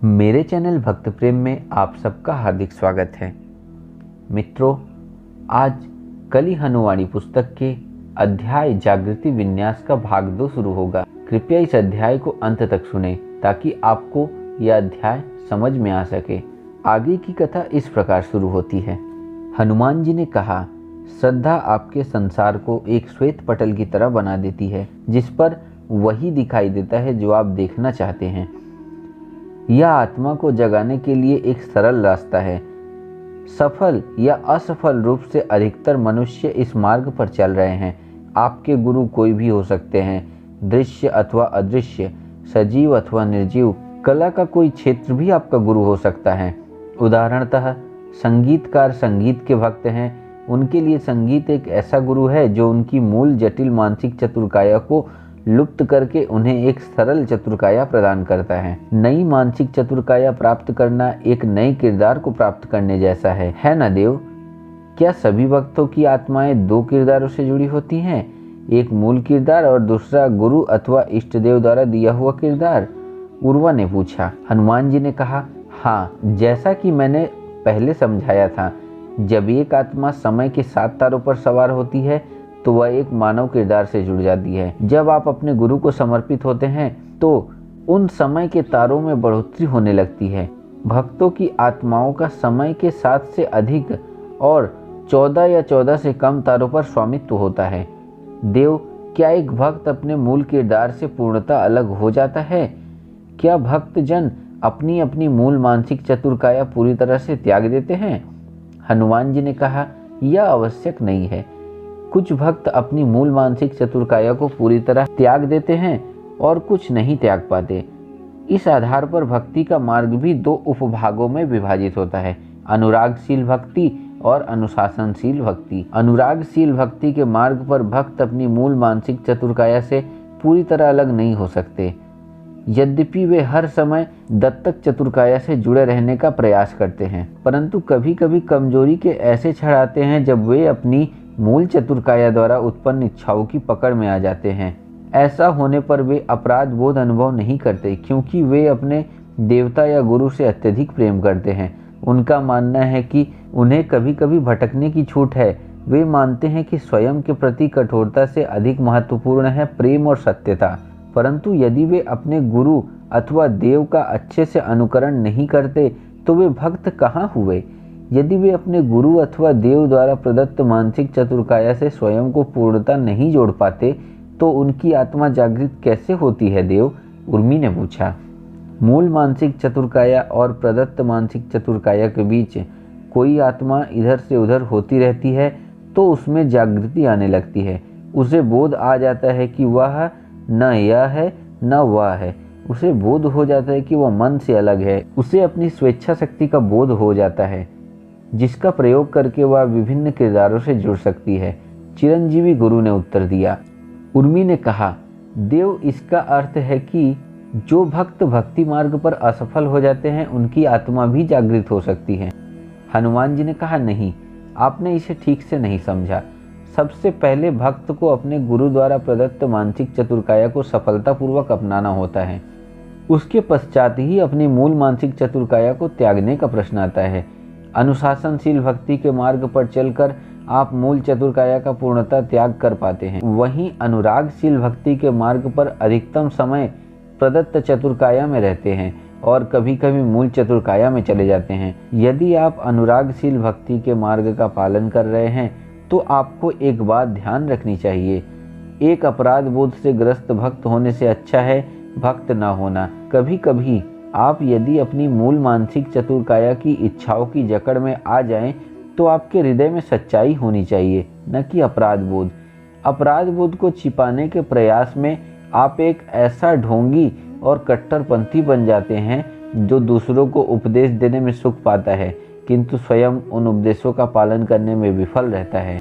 मेरे चैनल भक्त प्रेम में आप सबका हार्दिक स्वागत है। मित्रों, आज कली हनुवाणी पुस्तक के अध्याय जागृति विन्यास का भाग 2 शुरू होगा। कृपया इस अध्याय को अंत तक सुने ताकि आपको यह अध्याय समझ में आ सके। आगे की कथा इस प्रकार शुरू होती है। हनुमान जी ने कहा, श्रद्धा आपके संसार को एक श्वेत पटल की तरह बना देती है, जिस पर वही दिखाई देता है जो आप देखना चाहते हैं। यह आत्मा को जगाने के लिए एक सरल रास्ता है। सफल या असफल रूप से अधिकतर मनुष्य इस मार्ग पर चल रहे हैं। आपके गुरु कोई भी हो सकते हैं, दृश्य अथवा अदृश्य, सजीव अथवा निर्जीव। कला का कोई क्षेत्र भी आपका गुरु हो सकता है। उदाहरणतः संगीतकार संगीत के भक्त हैं, उनके लिए संगीत एक ऐसा गुरु है जो उनकी मूल जटिल मानसिक चतुरकाया को लुप्त करके उन्हें एक सरल चतुरकाया प्रदान करता है। नई मानसिक चतुरकाया प्राप्त करना एक नए किरदार को प्राप्त करने जैसा है ना देव? क्या सभी भक्तों की आत्माएं 2 किरदारों से जुड़ी होती हैं, एक मूल किरदार और दूसरा गुरु अथवा इष्ट देव द्वारा दिया हुआ किरदार? उर्वा ने पूछा। हनुमान जी ने कहा, हाँ, जैसा कि मैंने पहले समझाया था, जब एक आत्मा समय के 7 तारों पर सवार होती है तो वह एक मानव किरदार से जुड़ जाती है। जब आप अपने गुरु को समर्पित होते हैं तो उन समय के तारों में बढ़ोतरी होने लगती है। भक्तों की आत्माओं का समय के 7 से अधिक और 14 या 14 से कम तारों पर स्वामित्व होता है। देव, क्या एक भक्त अपने मूल किरदार से पूर्णतः अलग हो जाता है? क्या भक्त जन अपनी अपनी मूल मानसिक चतुरकाया पूरी तरह से त्याग देते हैं? हनुमान जी ने कहा, यह आवश्यक नहीं है। कुछ भक्त अपनी मूल मानसिक चतुरकाया को पूरी तरह त्याग देते हैं और कुछ नहीं त्याग पाते। इस आधार पर भक्ति का मार्ग भी 2 उपभागों में विभाजित होता है, अनुरागशील भक्ति और अनुशासनशील भक्ति। अनुरागशील भक्ति के मार्ग पर भक्त अपनी मूल मानसिक चतुरकाया से पूरी तरह अलग नहीं हो सकते। यद्यपि वे हर समय दत्तक चतुरकाया से जुड़े रहने का प्रयास करते हैं, परंतु कभी कभी कमजोरी के ऐसे क्षण आते हैं जब वे अपनी मूल चतुरकाया द्वारा उत्पन्न इच्छाओं की पकड़ में आ जाते हैं। ऐसा होने पर वे अपराध बोध अनुभव नहीं करते, क्योंकि वे अपने देवता या गुरु से अत्यधिक प्रेम करते हैं। उनका मानना है कि उन्हें कभी कभी भटकने की छूट है। वे मानते हैं कि स्वयं के प्रति कठोरता से अधिक महत्वपूर्ण है प्रेम और सत्यता। परंतु यदि वे अपने गुरु अथवा देव का अच्छे से अनुकरण नहीं करते तो वे भक्त कहाँ हुए? यदि वे अपने गुरु अथवा देव द्वारा प्रदत्त मानसिक चतुरकाया से स्वयं को पूर्णता नहीं जोड़ पाते तो उनकी आत्मा जागृत कैसे होती है देव? उर्मी ने पूछा। मूल मानसिक चतुरकाया और प्रदत्त मानसिक चतुरकाया के बीच कोई आत्मा इधर से उधर होती रहती है तो उसमें जागृति आने लगती है। उसे बोध आ जाता है कि वह न यह है न वह है। उसे बोध हो जाता है कि वह मन से अलग है। उसे अपनी स्वेच्छा शक्ति का बोध हो जाता है, जिसका प्रयोग करके वह विभिन्न किरदारों से जुड़ सकती है। चिरंजीवी गुरु ने उत्तर दिया। उर्मी ने कहा, देव, इसका अर्थ है कि जो भक्त भक्ति मार्ग पर असफल हो जाते हैं उनकी आत्मा भी जागृत हो सकती है। हनुमान जी ने कहा, नहीं, आपने इसे ठीक से नहीं समझा। सबसे पहले भक्त को अपने गुरु द्वारा प्रदत्त मानसिक चतुरकाया को सफलतापूर्वक अपनाना होता है। उसके पश्चात ही अपनी मूल मानसिक चतुरकाया को त्यागने का प्रश्न आता है। अनुशासनशील भक्ति के मार्ग पर चलकर आप मूल चतुरकाया का पूर्णतः त्याग कर पाते हैं। वहीं अनुरागशील भक्ति के मार्ग पर अधिकतम समय प्रदत्त चतुरकाया में रहते हैं और कभी कभी मूल चतुरकाया में चले जाते हैं। यदि आप अनुरागशील भक्ति के मार्ग का पालन कर रहे हैं तो आपको एक बात ध्यान रखनी चाहिए, एक अपराध बोध से ग्रस्त भक्त होने से अच्छा है भक्त न होना। कभी कभी आप यदि अपनी मूल मानसिक चतुरकाया की इच्छाओं की जकड़ में आ जाएं तो आपके हृदय में सच्चाई होनी चाहिए, न कि अपराध बोध। अपराध बोध को छिपाने के प्रयास में आप एक ऐसा ढोंगी और कट्टरपंथी बन जाते हैं जो दूसरों को उपदेश देने में सुख पाता है किंतु स्वयं उन उपदेशों का पालन करने में विफल रहता है।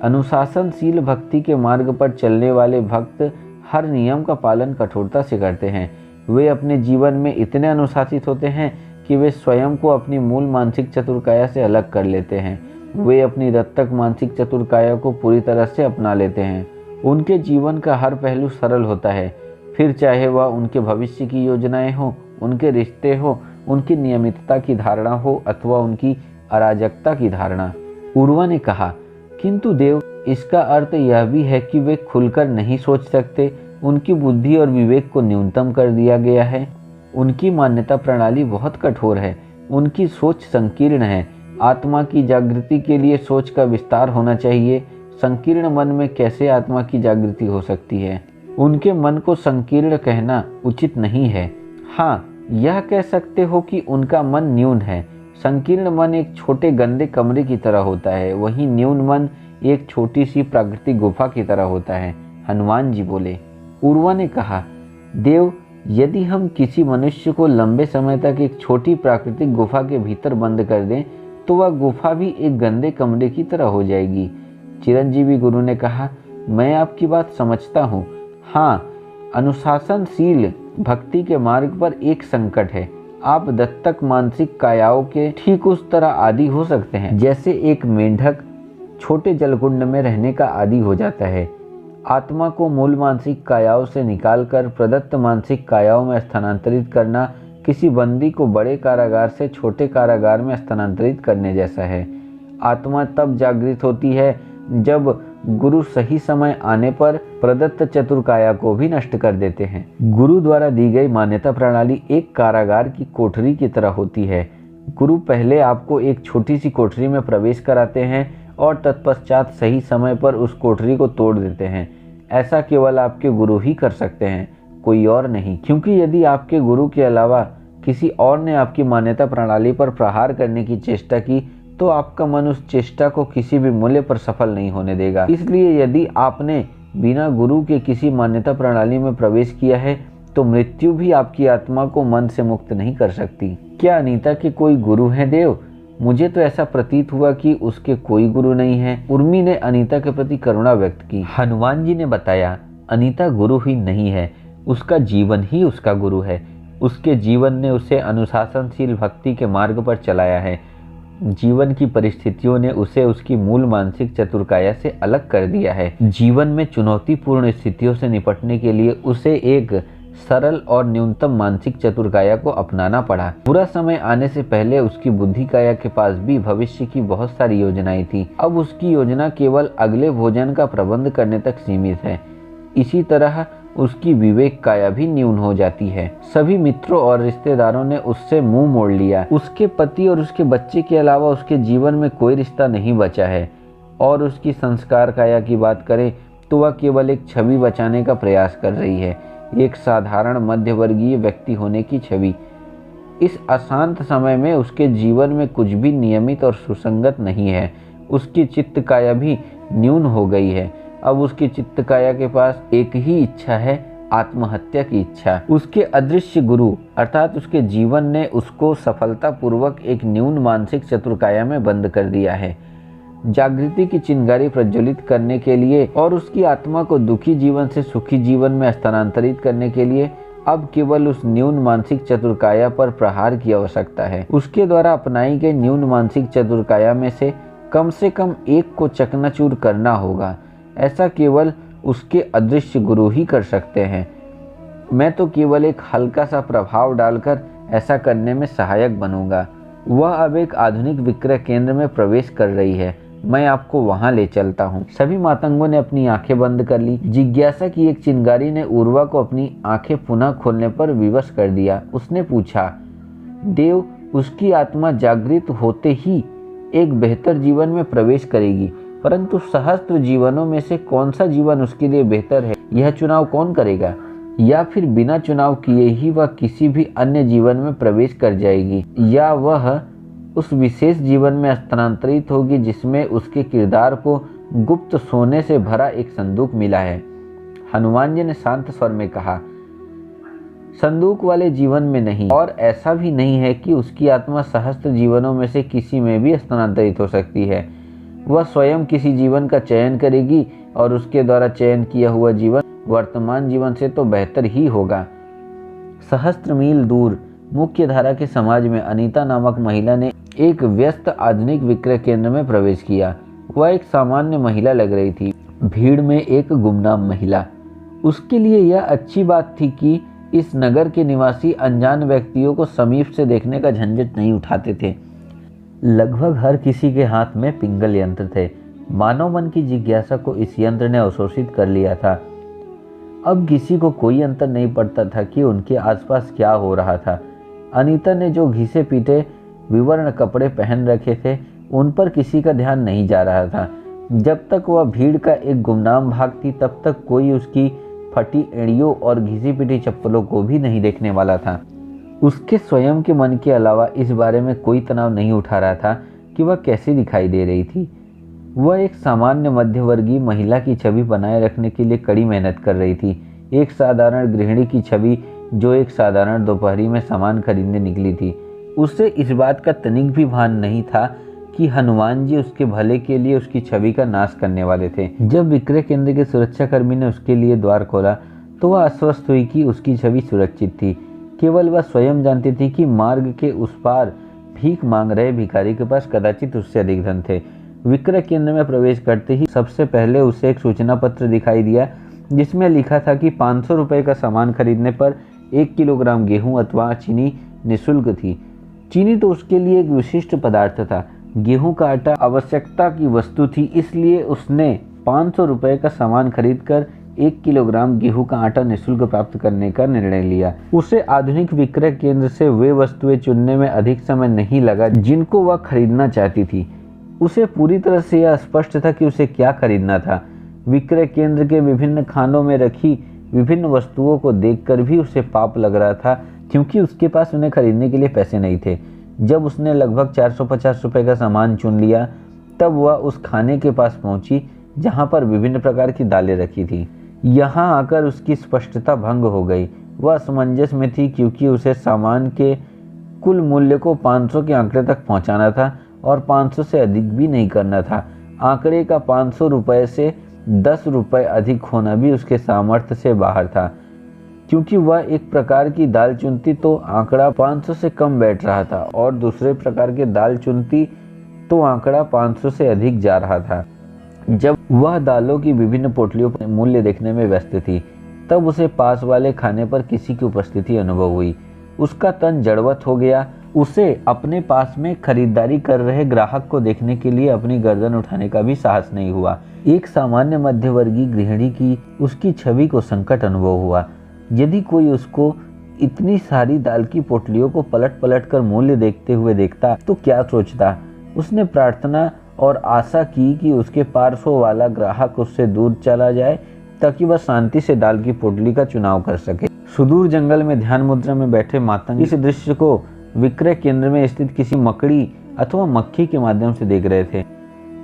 अनुशासनशील भक्ति के मार्ग पर चलने वाले भक्त हर नियम का पालन कठोरता से करते हैं। वे अपने जीवन में इतने अनुशासित होते हैं कि वे स्वयं को अपनी मूल मानसिक चतुरकाया से अलग कर लेते हैं। वे अपनी दत्तक मानसिक चतुरकाया को पूरी तरह से अपना लेते हैं। उनके जीवन का हर पहलू सरल होता है, फिर चाहे वह उनके भविष्य की योजनाएं हों, उनके रिश्ते हो, उनकी नियमितता की धारणा हो अथवा उनकी अराजकता की धारणा। उर्वा ने कहा, किंतु देव, इसका अर्थ यह भी है कि वे खुलकर नहीं सोच सकते। उनकी बुद्धि और विवेक को न्यूनतम कर दिया गया है। उनकी मान्यता प्रणाली बहुत कठोर है। उनकी सोच संकीर्ण है। आत्मा की जागृति के लिए सोच का विस्तार होना चाहिए। संकीर्ण मन में कैसे आत्मा की जागृति हो सकती है? उनके मन को संकीर्ण कहना उचित नहीं है। हाँ, यह कह सकते हो कि उनका मन न्यून है। संकीर्ण मन एक छोटे गंदे कमरे की तरह होता है, वहीं न्यून मन एक छोटी सी प्राकृतिक गुफा की तरह होता है। हनुमान जी बोले। उर्वा ने कहा, देव, यदि हम किसी मनुष्य को लंबे समय तक एक छोटी प्राकृतिक गुफा के भीतर बंद कर दें तो वह गुफा भी एक गंदे कमरे की तरह हो जाएगी। चिरंजीवी गुरु ने कहा, मैं आपकी बात समझता हूँ। हाँ, अनुशासनशील भक्ति के मार्ग पर एक संकट है। आप दत्तक मानसिक कायाओं के ठीक उस तरह आदी हो सकते हैं जैसे एक मेंढक छोटे जलकुंड में रहने का आदी हो जाता है। आत्मा को मूल मानसिक कायाओं से निकालकर प्रदत्त मानसिक कायाओं में स्थानांतरित करना किसी बंदी को बड़े कारागार से छोटे कारागार में स्थानांतरित करने जैसा है। आत्मा तब जागृत होती है जब गुरु सही समय आने पर प्रदत्त चतुर्काया को भी नष्ट कर देते हैं। गुरु द्वारा दी गई मान्यता प्रणाली एक कारागार की कोठरी की तरह होती है। गुरु पहले आपको एक छोटी सी कोठरी में प्रवेश कराते हैं और तत्पश्चात सही समय पर उस कोठरी को तोड़ देते हैं। ऐसा केवल आपके गुरु ही कर सकते हैं, कोई और नहीं। क्योंकि यदि आपके गुरु के अलावा किसी और ने आपकी मान्यता प्रणाली पर प्रहार करने की चेष्टा की तो आपका मन उस चेष्टा को किसी भी मूल्य पर सफल नहीं होने देगा। इसलिए यदि आपने बिना गुरु के किसी मान्यता प्रणाली में प्रवेश किया है तो मृत्यु भी आपकी आत्मा को मन से मुक्त नहीं कर सकती। क्या अनीता के कोई गुरु हैं देव? मुझे तो ऐसा प्रतीत हुआ कि उसके कोई गुरु नहीं है। उर्मी ने अनीता के प्रति करुणा व्यक्त की। हनुमान जी ने बताया, अनीता गुरु ही नहीं है, उसका जीवन ही उसका गुरु है। उसके जीवन ने उसे अनुशासनशील भक्ति के मार्ग पर चलाया है। जीवन की परिस्थितियों ने उसे उसकी मूल मानसिक चतुर्काया से अलग कर दिया है। जीवन में चुनौतीपूर्ण स्थितियों से निपटने के लिए उसे एक सरल और न्यूनतम मानसिक चतुर्काया को अपनाना पड़ा। बुरा समय आने से पहले उसकी बुद्धि काया के पास भी भविष्य की बहुत सारी योजनाएं थी। अब उसकी योजना केवल अगले भोजन का प्रबंध करने तक सीमित है। इसी तरह उसकी विवेक काया भी न्यून हो जाती है। सभी मित्रों और रिश्तेदारों ने उससे मुंह मोड़ लिया। उसके पति और उसके बच्चे के अलावा उसके जीवन में कोई रिश्ता नहीं बचा है। और उसकी संस्कार काया की बात करें तो वह केवल एक छवि बचाने का प्रयास कर रही है, एक साधारण मध्यवर्गीय व्यक्ति होने की छवि। इस अशांत समय में उसके जीवन में कुछ भी नियमित और सुसंगत नहीं है। उसकी चित्त काया भी न्यून हो गई है। अब उसकी चित्त काया के पास एक ही इच्छा है, आत्महत्या की इच्छा। उसके अदृश्य गुरु अर्थात उसके जीवन ने उसको सफलतापूर्वक एक न्यून मानसिक चतुर्काया में बंद कर दिया है। जागृति की चिंगारी प्रज्वलित करने के लिए और उसकी आत्मा को दुखी जीवन से सुखी जीवन में स्थानांतरित करने के लिए अब केवल उस न्यून मानसिक चतुर्काया पर प्रहार की आवश्यकता है। उसके द्वारा अपनाई गई न्यून मानसिक चतुर्काया में से कम एक को चकनाचूर करना होगा। ऐसा केवल उसके अदृश्य गुरु ही कर सकते हैं। मैं तो केवल एक हल्का सा प्रभाव डालकर ऐसा करने में सहायक बनूंगा। वह अब एक आधुनिक विक्रय केंद्र में प्रवेश कर रही है, मैं आपको वहां ले चलता हूँ। सभी मातंगों ने अपनी आंखें बंद कर ली। जिज्ञासा की एक चिंगारी ने उर्वा को अपनी आंखें पुनः खोलने पर विवश कर दिया। उसने पूछा, देव, उसकी आत्मा जागृत होते ही एक बेहतर जीवन में प्रवेश करेगी, परंतु सहस्त्र जीवनों में से कौन सा जीवन उसके लिए बेहतर है, यह चुनाव कौन करेगा? या फिर बिना चुनाव किए ही वह किसी भी अन्य जीवन में प्रवेश कर जाएगी, या वह उस विशेष जीवन में स्थानांतरित होगी जिसमें उसके किरदार को गुप्त सोने से भरा एक संदूक मिला है। हनुमान जी ने शांत स्वर में कहा, संदूक वाले जीवन में नहीं, और ऐसा भी नहीं है कि उसकी आत्मा सहस्त्र जीवनों में से किसी में भी स्थानांतरित हो सकती है। वह स्वयं किसी जीवन का चयन करेगी और उसके द्वारा चयन किया हुआ जीवन वर्तमान जीवन से तो बेहतर ही होगा। सहस्त्र मील दूर मुख्य धारा के समाज में अनीता नामक महिला ने एक व्यस्त आधुनिक विक्रय केंद्र में प्रवेश किया। वह एक सामान्य महिला लग रही थी, भीड़ में एक गुमनाम महिला। उसके लिए यह अच्छी बात थी कि इस नगर के निवासी अनजान व्यक्तियों को समीप से देखने का झंझट नहीं उठाते थे। लगभग हर किसी के हाथ में पिंगल यंत्र थे। मानव मन की जिज्ञासा को इस यंत्र ने अवशोषित कर लिया था। अब किसी को कोई अंतर नहीं पड़ता था कि उनके आसपास क्या हो रहा था। अनीता ने जो घिसे पीटे विवर्ण कपड़े पहन रखे थे उन पर किसी का ध्यान नहीं जा रहा था। जब तक वह भीड़ का एक गुमनाम भाग थी तब तक कोई उसकी फटी एड़ियों और घिसी पिटी चप्पलों को भी नहीं देखने वाला था। उसके स्वयं के मन के अलावा इस बारे में कोई तनाव नहीं उठा रहा था कि वह कैसी दिखाई दे रही थी। वह एक सामान्य मध्यवर्गीय महिला की छवि बनाए रखने के लिए कड़ी मेहनत कर रही थी। एक साधारण गृहिणी की छवि जो एक साधारण दोपहरी में सामान खरीदने निकली थी। उसे इस बात का तनिक भी भान नहीं था कि हनुमान जी उसके भले के लिए उसकी छवि का नाश करने वाले थे। जब विक्रय केंद्र के सुरक्षाकर्मी ने उसके लिए द्वार खोला तो वह आश्वस्त हुई कि उसकी छवि सुरक्षित थी। केवल वह स्वयं जानती थी कि मार्ग के उस पार भीख मांग रहे भिखारी के पास कदाचित उससे अधिक धन थे। विक्रय केंद्र में प्रवेश करते ही सबसे पहले उसे एक सूचना पत्र दिखाई दिया जिसमें लिखा था कि 500 रुपये का सामान खरीदने पर 1 किलोग्राम गेहूं अथवा चीनी निःशुल्क थी। चीनी तो उसके लिए एक विशिष्ट पदार्थ था। गेहूं का आटा आवश्यकता की वस्तु थी, इसलिए उसने 500 रुपये का सामान खरीदकर 1 किलोग्राम गेहूं का आटा निःशुल्क प्राप्त करने का निर्णय लिया। उसे आधुनिक विक्रय केंद्र से वे वस्तुएं चुनने में अधिक समय नहीं लगा जिनको वह खरीदना चाहती थी। उसे पूरी तरह से यह स्पष्ट था कि उसे क्या खरीदना था। विक्रय केंद्र के विभिन्न खानों में रखी विभिन्न वस्तुओं को देखकर भी उसे पाप लग रहा था, क्योंकि उसके पास उन्हें खरीदने के लिए पैसे नहीं थे। जब उसने लगभग 450 रुपये का सामान चुन लिया तब वह उस खाने के पास पहुंची जहां पर विभिन्न प्रकार की दालें रखी थी। यहां आकर उसकी स्पष्टता भंग हो गई। वह असमंजस में थी क्योंकि उसे सामान के कुल मूल्य को 500 के आंकड़े तक पहुंचाना था और 500 से अधिक भी नहीं करना था। आंकड़े का 500 रुपये से 10 रुपये अधिक होना भी उसके सामर्थ्य से बाहर था। क्योंकि वह एक प्रकार की दाल चुनती तो आंकड़ा 500 से कम बैठ रहा था और दूसरे प्रकार के दाल चुनती तो आंकड़ा 500 से अधिक जा रहा था। जब वह दालों की विभिन्न पोटलियों पर मूल्य देखने में व्यस्त थी तब उसे पास वाले खाने पर किसी की उपस्थिति अनुभव हुई। उसका तन जड़वत हो गया। उसे अपने पास में खरीदारी कर रहे ग्राहक को देखने के लिए अपनी गर्दन उठाने का भी साहस नहीं हुआ। एक सामान्य मध्यवर्गीय गृहिणी की उसकी छवि को संकट अनुभव हुआ। यदि कोई उसको इतनी सारी दाल की पोटलियों को पलट पलट कर मूल्य देखते हुए देखता तो क्या सोचता। उसने प्रार्थना और आशा की कि उसके पार्श्व वाला ग्राहक उससे दूर चला जाए ताकि वह शांति से दाल की पोटली का चुनाव कर सके। सुदूर जंगल में ध्यान मुद्रा में बैठे मातंग इस दृश्य को विक्रय केंद्र में स्थित किसी मकड़ी अथवा मक्खी के माध्यम से देख रहे थे।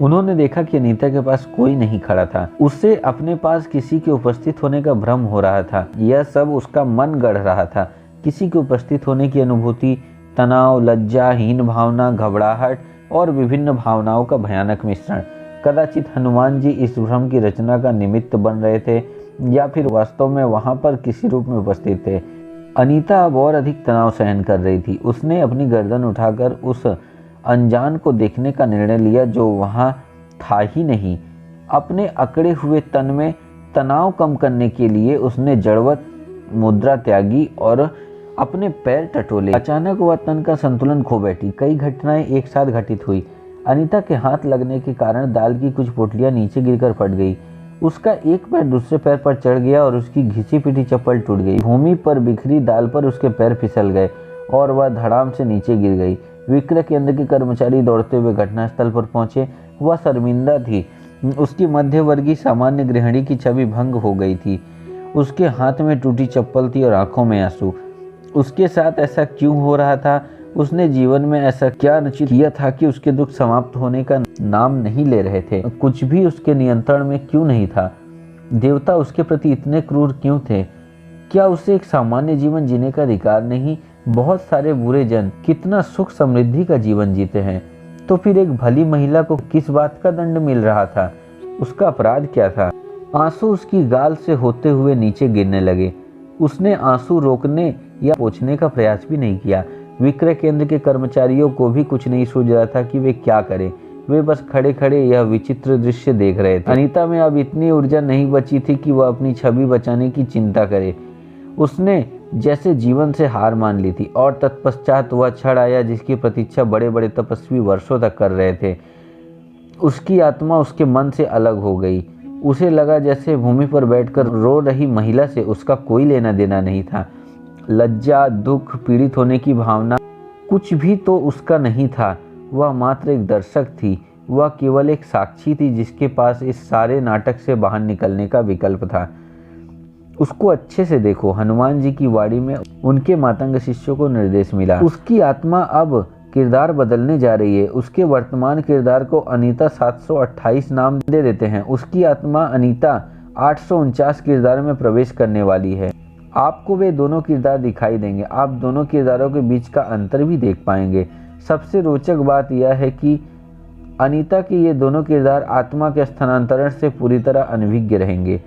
उन्होंने देखा कि अनीता के पास कोई नहीं खड़ा था। उससे अपने पास किसी के उपस्थित होने का भ्रम हो रहा था। यह सब उसका मन गढ़ रहा था। किसी के उपस्थित होने की अनुभूति, तनाव, लज्जा, हीन भावना, घबराहट और विभिन्न भावनाओं का भयानक मिश्रण। कदाचित हनुमान जी इस भ्रम की रचना का निमित्त बन रहे थे या फिर वास्तव में वहां पर किसी रूप में उपस्थित थे। अनीता अब और अधिक तनाव सहन कर रही थी। उसने अपनी गर्दन उठाकर उस अनजान को देखने का निर्णय लिया जो वहां था ही नहीं। अपने अकड़े हुए तन में तनाव कम करने के लिए उसने जड़वत मुद्रा त्यागी और अपने पैर टटोले। अचानक वह तन का संतुलन खो बैठी। कई घटनाएं एक साथ घटित हुई। अनीता के हाथ लगने के कारण दाल की कुछ पोटलियां नीचे गिरकर फट गई। उसका एक पैर दूसरे पैर पर चढ़ गया और उसकी घिसी पिटी चप्पल टूट गई। भूमि पर बिखरी दाल पर उसके पैर फिसल गए और वह धड़ाम से नीचे गिर गई। विक्रय केंद्र के कर्मचारी दौड़ते हुए घटनास्थल पर पहुंचे। वह शर्मिंदा थी। उसकी मध्यवर्गीय सामान्य गृहिणी की छवि भंग हो गई थी। उसके हाथ में टूटी चप्पल थी और आंखों में आंसू। उसके साथ ऐसा क्यों हो रहा था? उसने जीवन में ऐसा क्या निश्चित किया था कि उसके दुख समाप्त होने का नाम नहीं ले रहे थे? कुछ भी उसके नियंत्रण में क्यों नहीं था? देवता उसके प्रति इतने क्रूर क्यों थे? क्या उसे एक सामान्य जीवन जीने का अधिकार नहीं? बहुत सारे बुरे जन कितना सुख समृद्धि का जीवन जीते हैं, तो फिर एक भली महिला को किस बात का दंड मिल रहा था? उसका अपराध क्या था? आंसू उसकी गाल से होते हुए नीचे गिरने लगे। उसने आंसू रोकने या पोंछने का प्रयास भी नहीं किया। विक्रय केंद्र के कर्मचारियों को भी कुछ नहीं सूझ रहा था कि वे क्या करें। वे बस खड़े खड़े यह विचित्र दृश्य देख रहे थे। अनीता में अब इतनी ऊर्जा नहीं बची थी कि वह अपनी छवि बचाने की चिंता करे। उसने जैसे जीवन से हार मान ली थी। और तत्पश्चात वह क्षण आया जिसकी प्रतीक्षा बड़े बड़े तपस्वी वर्षों तक कर रहे थे। उसकी आत्मा उसके मन से अलग हो गई। उसे लगा जैसे भूमि पर बैठकर रो रही महिला से उसका कोई लेना देना नहीं था। लज्जा, दुख, पीड़ित होने की भावना कुछ भी तो उसका नहीं था। वह मात्र एक दर्शक थी। वह केवल एक साक्षी थी जिसके पास इस सारे नाटक से बाहर निकलने का विकल्प था। उसको अच्छे से देखो, हनुमान जी की वाणी में उनके मातंग शिष्यों को निर्देश मिला। उसकी आत्मा अब किरदार बदलने जा रही है। उसके वर्तमान किरदार को अनीता 728 नाम दे देते हैं। उसकी आत्मा अनीता 849 किरदार में प्रवेश करने वाली है। आपको वे दोनों किरदार दिखाई देंगे। आप दोनों किरदारों के बीच का अंतर भी देख पाएंगे। सबसे रोचक बात यह है कि अनीता के ये दोनों किरदार आत्मा के स्थानांतरण से पूरी तरह अनभिज्ञ रहेंगे।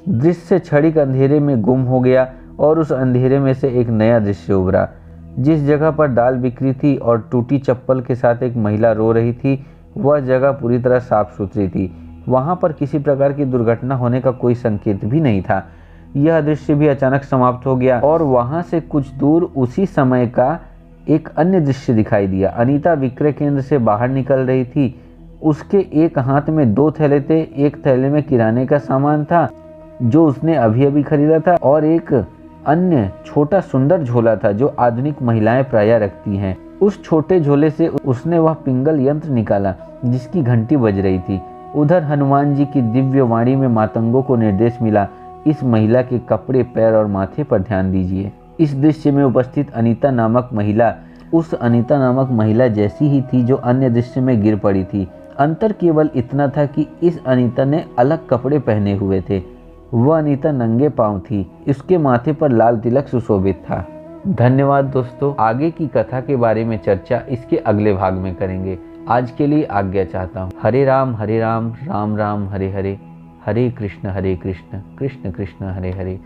दृश्य क्षणिक अंधेरे में गुम हो गया और उस अंधेरे में से एक नया दृश्य उभरा। जिस जगह पर दाल बिखरी थी और टूटी चप्पल के साथ एक महिला रो रही थी, वह जगह पूरी तरह साफ सुथरी थी। वहां पर किसी प्रकार की दुर्घटना होने का कोई संकेत भी नहीं था। यह दृश्य भी अचानक समाप्त हो गया और वहां से कुछ दूर उसी समय का एक अन्य दृश्य दिखाई दिया। अनीता विक्रय केंद्र से बाहर निकल रही थी। उसके एक हाथ में 2 थैले थे। एक थैले में किराने का सामान था जो उसने अभी अभी खरीदा था और एक अन्य छोटा सुंदर झोला था जो आधुनिक महिलाएं प्रायः रखती हैं। उस छोटे झोले से उसने वह पिंगल यंत्र निकाला जिसकी घंटी बज रही थी। उधर हनुमान जी की दिव्य वाणी में मातंगों को निर्देश मिला, इस महिला के कपड़े, पैर और माथे पर ध्यान दीजिए। इस दृश्य में उपस्थित अनीता नामक महिला उस अनीता नामक महिला जैसी ही थी जो अन्य दृश्य में गिर पड़ी थी। अंतर केवल इतना था कि इस अनीता ने अलग कपड़े पहने हुए थे। वह अनीता नंगे पांव थी। इसके माथे पर लाल तिलक सुशोभित था। धन्यवाद दोस्तों। आगे की कथा के बारे में चर्चा इसके अगले भाग में करेंगे। आज के लिए आज्ञा चाहता हूँ। हरे राम राम राम हरे हरे, हरे कृष्ण कृष्ण कृष्ण हरे हरे।